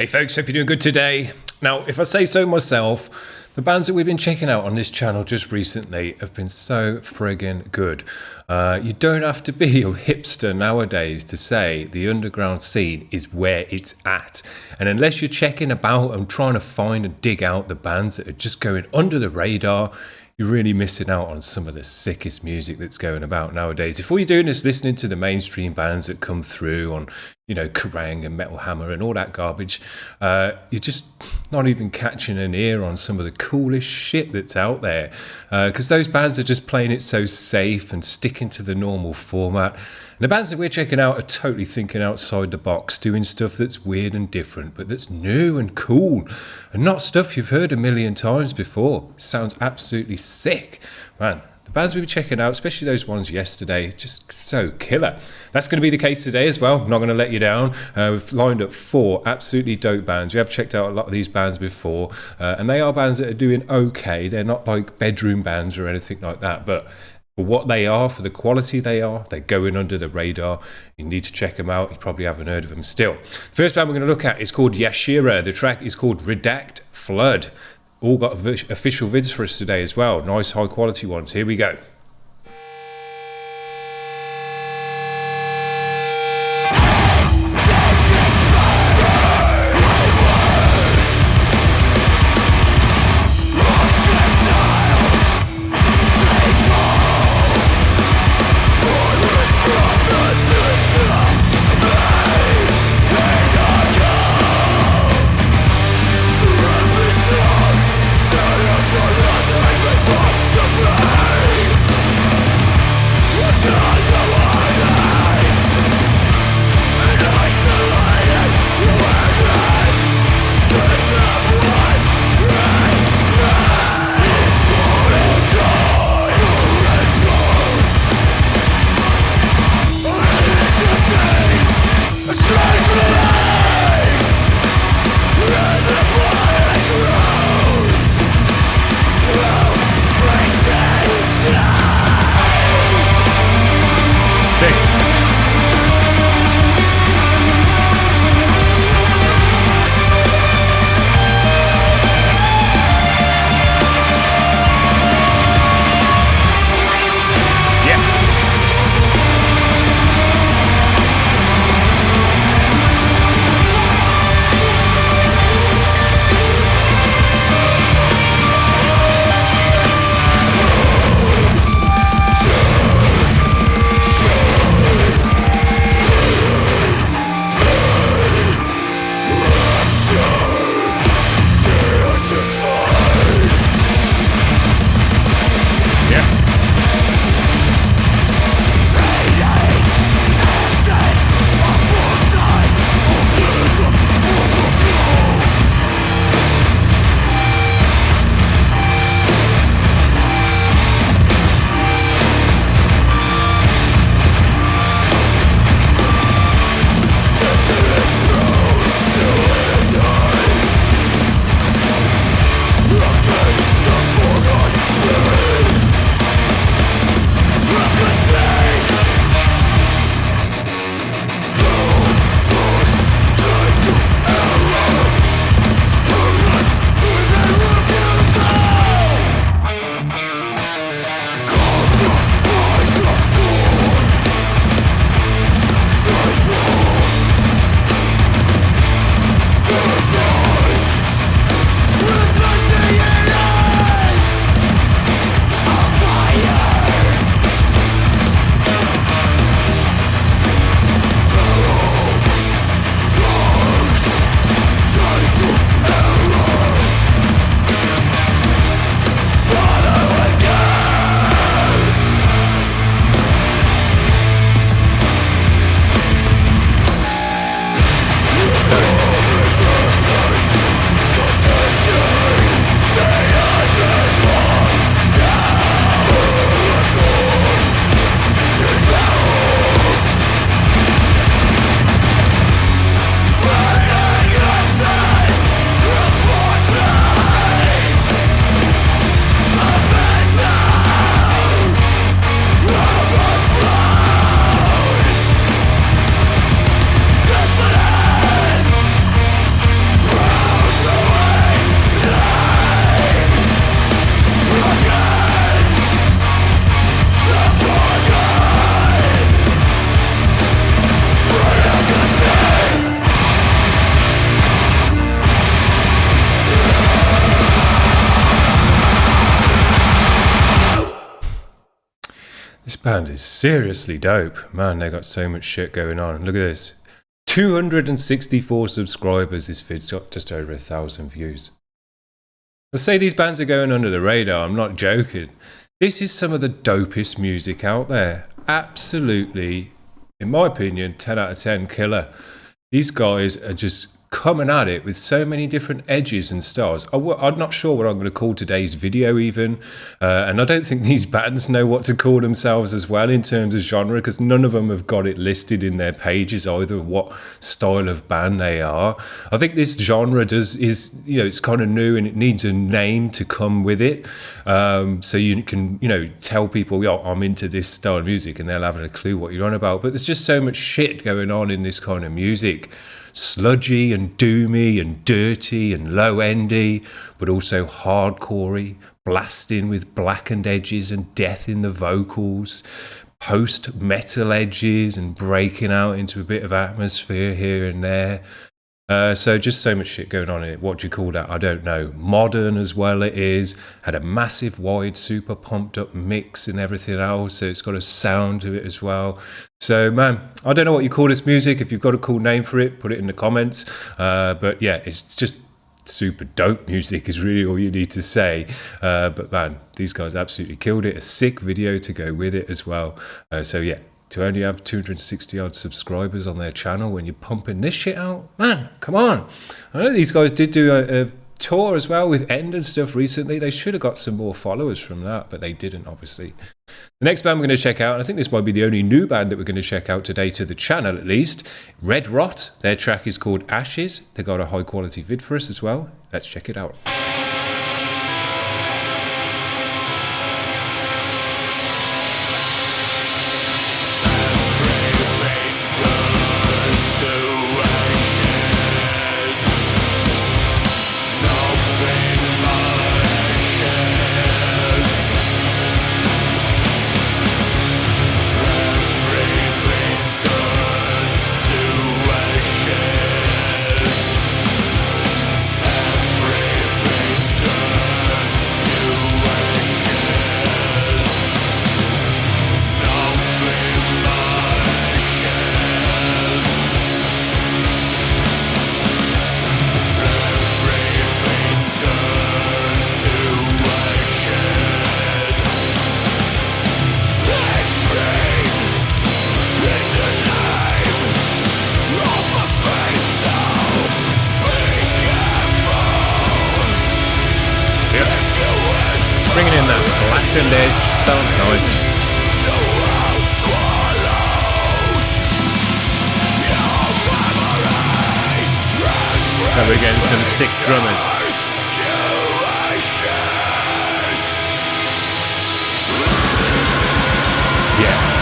Hey folks, hope you're doing good today. Now, if I say so myself, the bands that we've been checking out on this channel just recently have been so friggin' good. You don't have to be a hipster nowadays to say the underground scene is where it's at. And unless you're checking about and trying to find and dig out the bands that are just going under the radar, you're really missing out on some of the sickest music that's going about nowadays. If all you're doing is listening to the mainstream bands that come through on, Kerrang and Metal Hammer and all that garbage, you're just not even catching an ear on some of the coolest shit that's out there. Because those bands are just playing it so safe and sticking to the normal format. And the bands that we're checking out are totally thinking outside the box, doing stuff that's weird and different, but that's new and cool, and not stuff you've heard a million times before. Sounds absolutely sick. Man, the bands we were checking out, especially those ones yesterday, just so killer. That's going to be the case today as well. I'm not going to let you down. We've lined up 4 absolutely dope bands. We have checked out a lot of these bands before, and they are bands that are doing okay. They're not like bedroom bands or anything like that, but for what they are, for the quality they are, they're going under the radar. You need to check them out. You probably haven't heard of them still. First band we're going to look at is called Yashira. The track is called Redact Flood. All got official vids for us today as well. Nice high quality ones. Here we go. band is seriously dope. Man, they got so much shit going on. Look at this. 264 subscribers. This vid's got just over 1,000 views. I say these bands are going under the radar. I'm not joking. This is some of the dopest music out there. Absolutely, in my opinion, 10 out of 10 killer. These guys are just coming at it with so many different edges and styles. I'm not sure what I'm going to call today's video even, and I don't think these bands know what to call themselves as well in terms of genre, because none of them have got it listed in their pages either, what style of band they are. I think this genre is it's kind of new and it needs a name to come with it, so you can tell people, yeah, I'm into this style of music, and they'll have a clue what you're on about. But there's just so much shit going on in this kind of music. Sludgy and doomy and dirty and low-endy, but also hardcorey, blasting with blackened edges and death in the vocals, post-metal edges and breaking out into a bit of atmosphere here and there. So just so much shit going on in it. What do you call that? I don't know. Modern as well it is. Had a massive wide, super pumped up mix and everything else. So it's got a sound to it as well. So man, I don't know what you call this music. If you've got a cool name for it, put it in the comments. But yeah, it's just super dope music is really all you need to say. But man, these guys absolutely killed it. A sick video to go with it as well. So yeah. To only have 260 odd subscribers on their channel when you're pumping this shit out, man, come on. I know these guys did do a tour as well with End and stuff recently. They should have got some more followers from that, but they didn't, obviously. The next band we're going to check out, and I think this might be the only new band that we're going to check out today to the channel at least, Red Rot. Their track is called Ashes. They got a high quality vid for us as well. Let's check it out. Bringing in that blackened edge, sounds nice. Now we're getting some sick drummers. Yeah.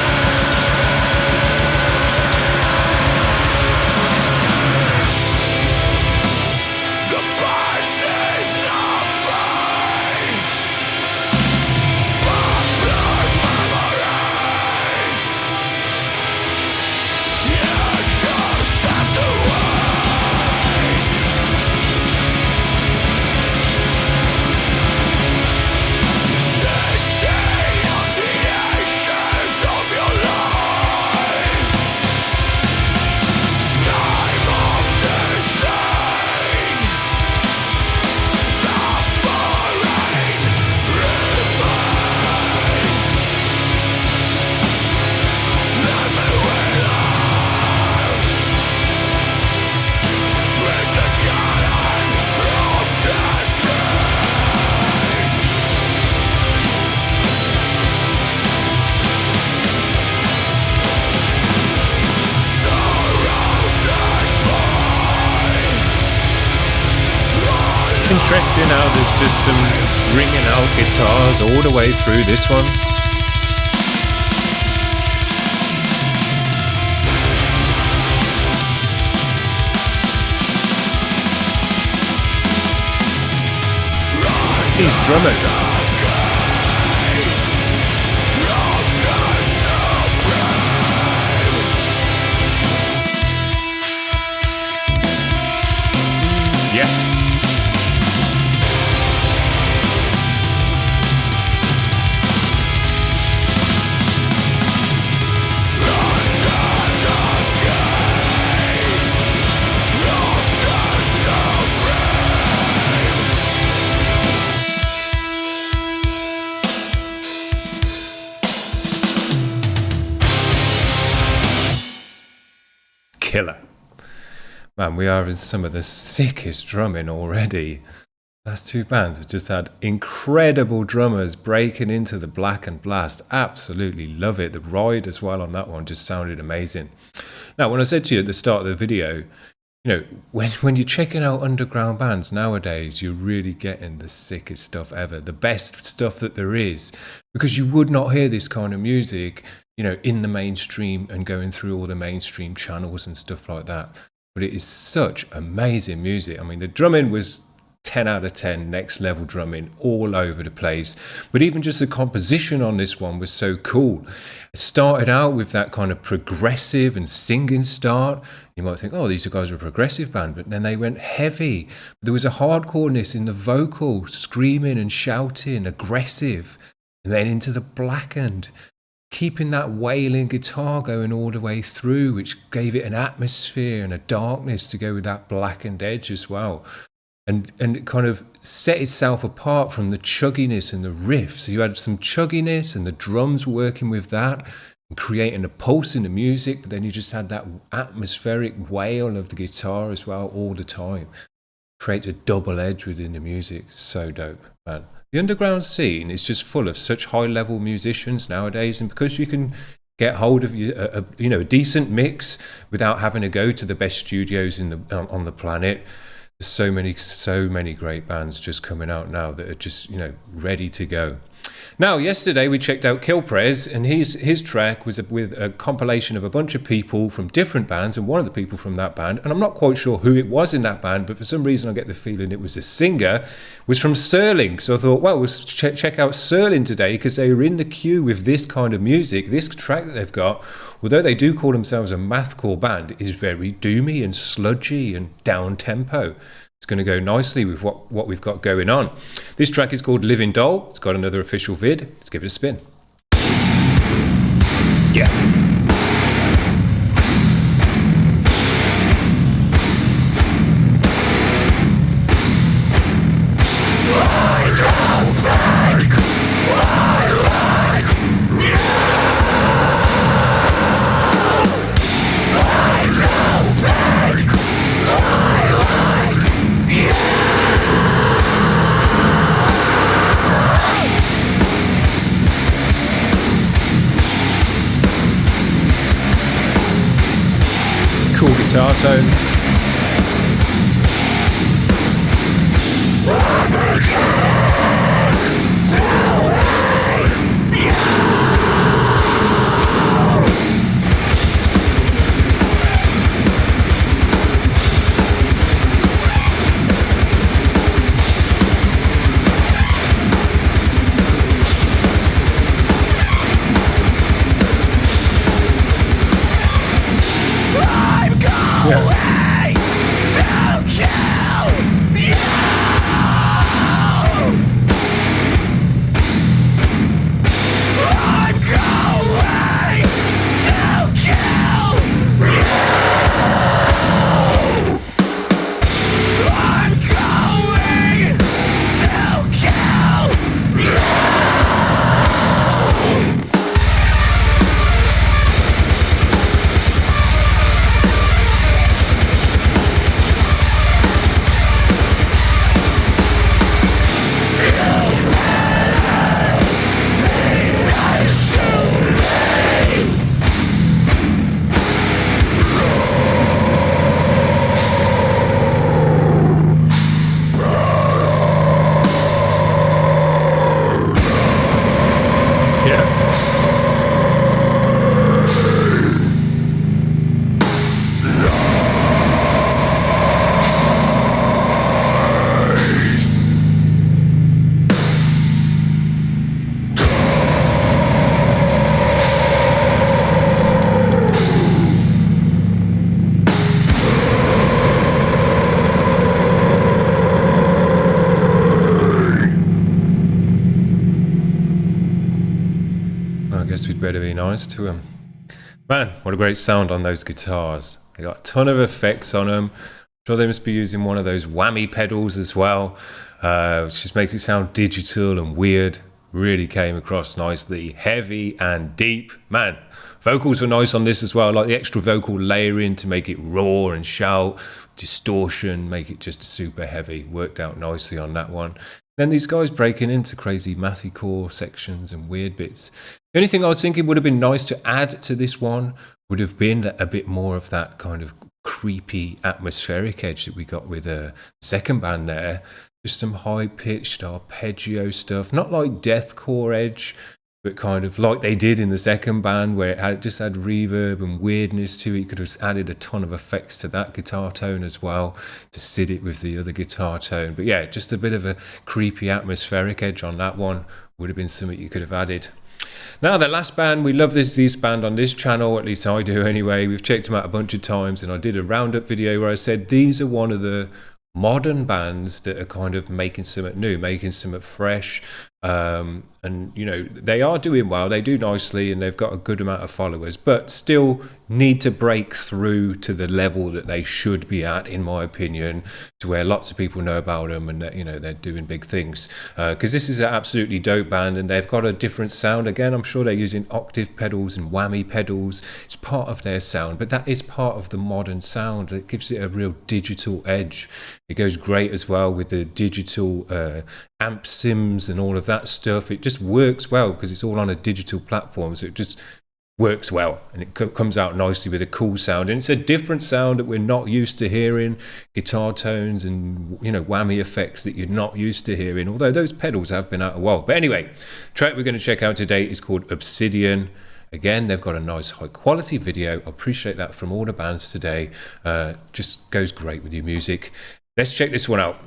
Interesting how there's just some ringing out guitars all the way through this one. These drummers. Yeah. killer. Man, we are in some of the sickest drumming already. Last two bands have just had incredible drummers breaking into the Black and Blast. Absolutely love it. The ride as well on that one just sounded amazing. Now, when I said to you at the start of the video, you know, when you're checking out underground bands nowadays, you're really getting the sickest stuff ever, the best stuff that there is, because you would not hear this kind of music, you know, in the mainstream and going through all the mainstream channels and stuff like that. But it is such amazing music. I mean, the drumming was 10 out of 10, next level drumming all over the place. But even just the composition on this one was so cool. It started out with that kind of progressive and singing start. You might think, oh, these guys are a progressive band, but then they went heavy. There was a hardcoreness in the vocal, screaming and shouting, aggressive. And then into the blackened, keeping that wailing guitar going all the way through, which gave it an atmosphere and a darkness to go with that blackened edge as well. And it kind of set itself apart from the chugginess and the riff. So you had some chugginess and the drums working with that and creating a pulse in the music, but then you just had that atmospheric wail of the guitar as well all the time. Creates a double edge within the music. So dope, man. The underground scene is just full of such high-level musicians nowadays, and because you can get hold of a decent mix without having to go to the best studios on the planet, there's so many great bands just coming out now that are just, you know, ready to go. Now, yesterday we checked out Killprez, and his track was with a compilation of a bunch of people from different bands, and one of the people from that band, and I'm not quite sure who it was in that band, but for some reason I get the feeling it was a singer, was from Serling. So I thought, well, we'll check out Serling today, because they were in the queue with this kind of music. This track that they've got, although they do call themselves a mathcore band, is very doomy and sludgy and down-tempo. It's going to go nicely with what we've got going on. This track is called Living Doll. It's got another official vid. Let's give it a spin. Yeah. Cool guitar tone. We'd better be nice to him. Man, what a great sound on those guitars. They got a ton of effects on them. I'm sure they must be using one of those whammy pedals as well, which just makes it sound digital and weird. really came across nicely. Heavy and deep. Man, vocals were nice on this as well, like the extra vocal layering to make it raw and shout, distortion, make it just super heavy. Worked out nicely on that one. Then these guys breaking into crazy mathy-core sections and weird bits. The only thing I was thinking would have been nice to add to this one would have been a bit more of that kind of creepy atmospheric edge that we got with the second band there. Just some high-pitched arpeggio stuff, not like deathcore edge, but kind of like they did in the second band, where it just had reverb and weirdness to it. You could have added a ton of effects to that guitar tone as well to sit it with the other guitar tone. But yeah, just a bit of a creepy atmospheric edge on that one would have been something you could have added. Now, the last band, we love this band on this channel, at least I do anyway. We've checked them out a bunch of times, and I did a roundup video where I said these are one of the modern bands that are kind of making something new, making something fresh, and you know, they are doing well, they do nicely, and they've got a good amount of followers, but still need to break through to the level that they should be at, in my opinion, to where lots of people know about them and that, you know, they're doing big things, because this is an absolutely dope band, and they've got a different sound. Again, I'm sure they're using octave pedals and whammy pedals. It's part of their sound, but that is part of the modern sound. It gives it a real digital edge. It goes great as well with the digital amp sims and all of that stuff. It just works well because it's all on a digital platform, so it just works well, and it comes out nicely with a cool sound, and it's a different sound that we're not used to hearing, guitar tones and, you know, whammy effects that you're not used to hearing, although those pedals have been out a while. But anyway, the track we're going to check out today is called Obsidian. Again, they've got a nice high quality video. I appreciate that from all the bands today. Just goes great with your music. Let's check this one out.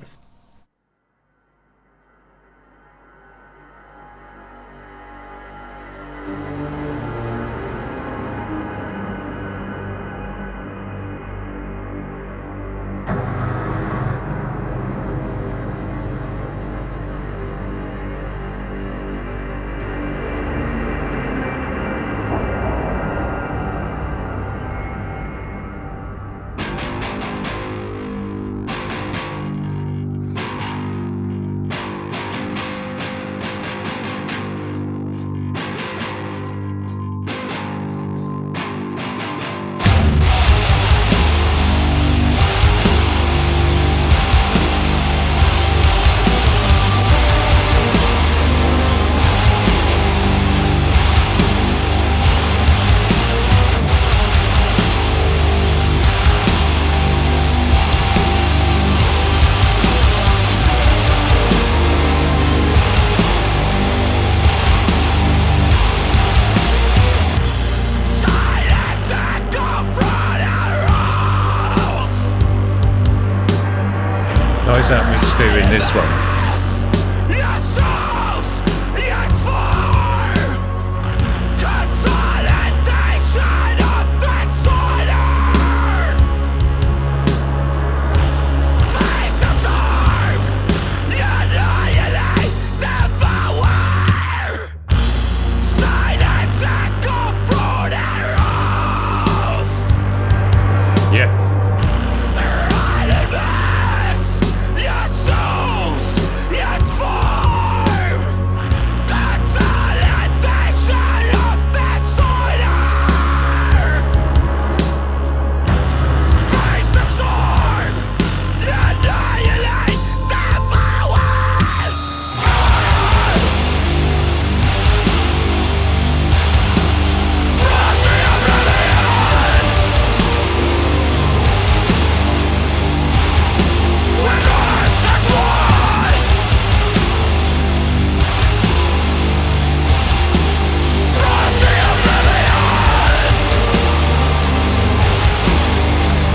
Nice atmosphere in this one.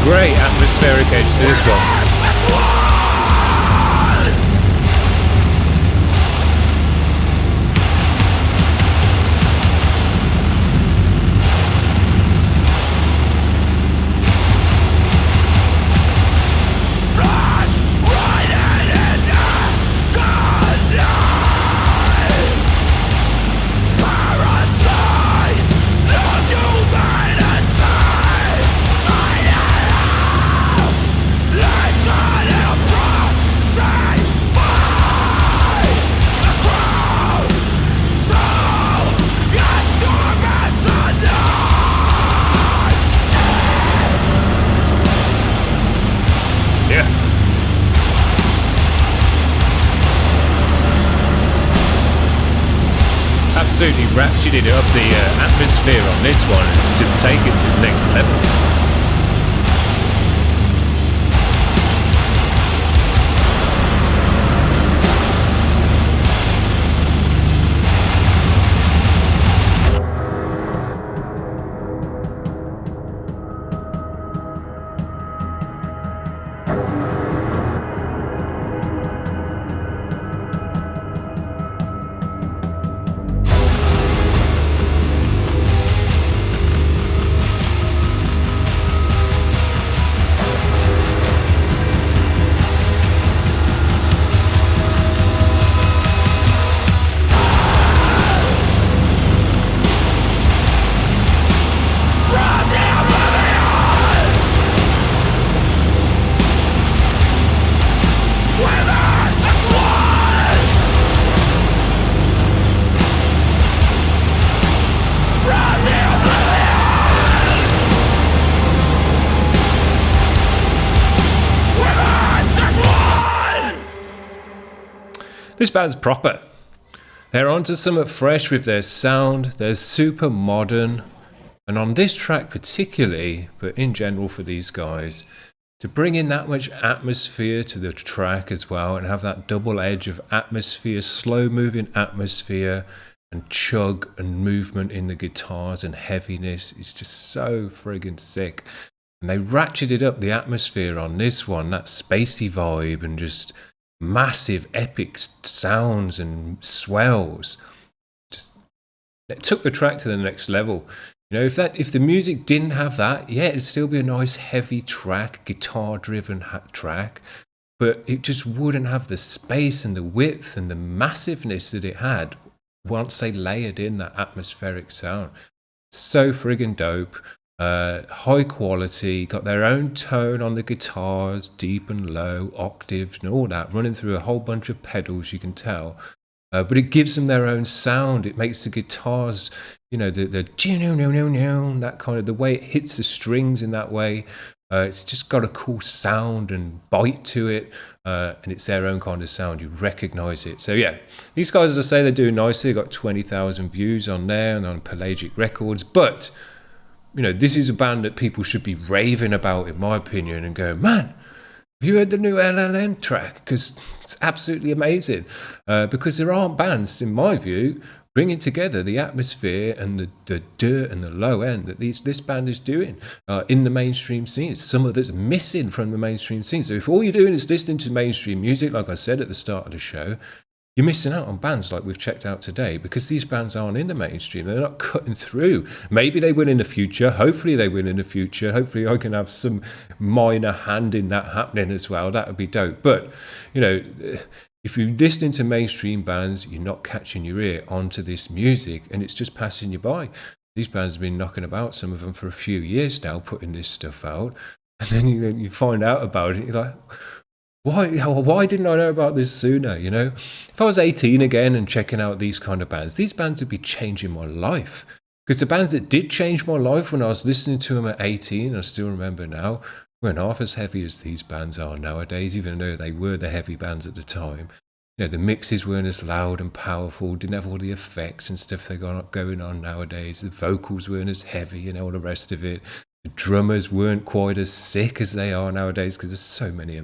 Great atmospheric edge to this one. Light absolutely ratcheted up the atmosphere on this one. It's just taken to the next level. This band's proper. They're onto something fresh with their sound. They're super modern. And on this track particularly, but in general for these guys, to bring in that much atmosphere to the track as well and have that double edge of atmosphere, slow moving atmosphere and chug and movement in the guitars and heaviness is just so friggin' sick. And they ratcheted up the atmosphere on this one, that spacey vibe and just massive epic sounds and swells. Just it took the track to the next level. You know, if the music didn't have that, yeah, it'd still be a nice heavy track, guitar driven track, but it just wouldn't have the space and the width and the massiveness that it had once they layered in that atmospheric sound. So friggin' dope. High quality, got their own tone on the guitars, deep and low, octaves and all that, running through a whole bunch of pedals, you can tell. But it gives them their own sound. It makes the guitars, you know, the that kind of, the way it hits the strings in that way. It's just got a cool sound and bite to it, and it's their own kind of sound. You recognize it. So yeah, these guys, as I say, they're doing nicely. They've got 20,000 views on there and on Pelagic Records, but you know, this is a band that people should be raving about, in my opinion, and go, man, have you heard the new LLNN track? Because it's absolutely amazing. Because there aren't bands, in my view, bringing together the atmosphere and the dirt and the low end that this band is doing in the mainstream scene. It's some of that's missing from the mainstream scene. So if all you're doing is listening to mainstream music, like I said at the start of the show, you're missing out on bands like we've checked out today, because these bands aren't in the mainstream. They're not cutting through. Maybe they will in the future. Hopefully they will in the future. Hopefully I can have some minor hand in that happening as well. That would be dope. But, you know, if you're listening to mainstream bands, you're not catching your ear onto this music and it's just passing you by. These bands have been knocking about, some of them for a few years now, putting this stuff out. And then you find out about it, you're like, why didn't I know about this sooner? You know, if I was 18 again and checking out these kind of bands, these bands would be changing my life. Because the bands that did change my life when I was listening to them at 18, I still remember now, weren't half as heavy as these bands are nowadays, even though they were the heavy bands at the time. You know, the mixes weren't as loud and powerful, didn't have all the effects and stuff they got going on nowadays. The vocals weren't as heavy and all the rest of it. The drummers weren't quite as sick as they are nowadays, because there's so many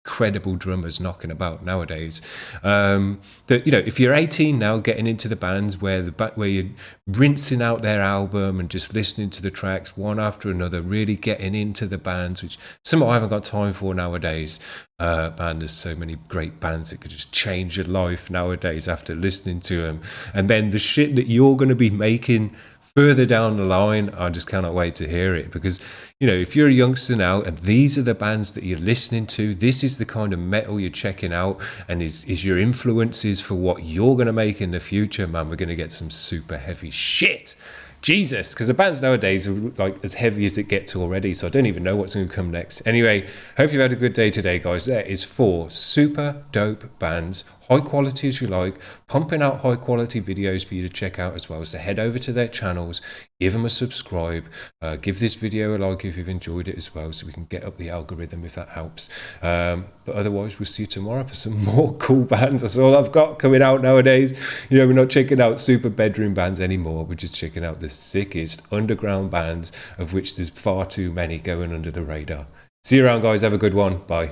incredible drummers knocking about nowadays. That, you know, if you're 18 now, getting into the bands where you're rinsing out their album and just listening to the tracks one after another, really getting into the bands, which some I haven't got time for nowadays. Man, there's so many great bands that could just change your life nowadays after listening to them. And then the shit that you're going to be making further down the line, I just cannot wait to hear it. Because, you know, if you're a youngster now and these are the bands that you're listening to, this is the kind of metal you're checking out and is your influences for what you're going to make in the future, man, we're going to get some super heavy shit. Jesus, because the bands nowadays are like as heavy as it gets already, so I don't even know what's going to come next. Anyway, hope you've had a good day today, guys. There is 4 super dope bands, high quality as you like, pumping out high quality videos for you to check out as well. So head over to their channels, give them a subscribe, give this video a like if you've enjoyed it as well, so we can get up the algorithm if that helps. But otherwise, we'll see you tomorrow for some more cool bands. That's all I've got coming out nowadays. You know, we're not checking out super bedroom bands anymore. We're just checking out the sickest underground bands, of which there's far too many going under the radar. See you around, guys. Have a good one. Bye.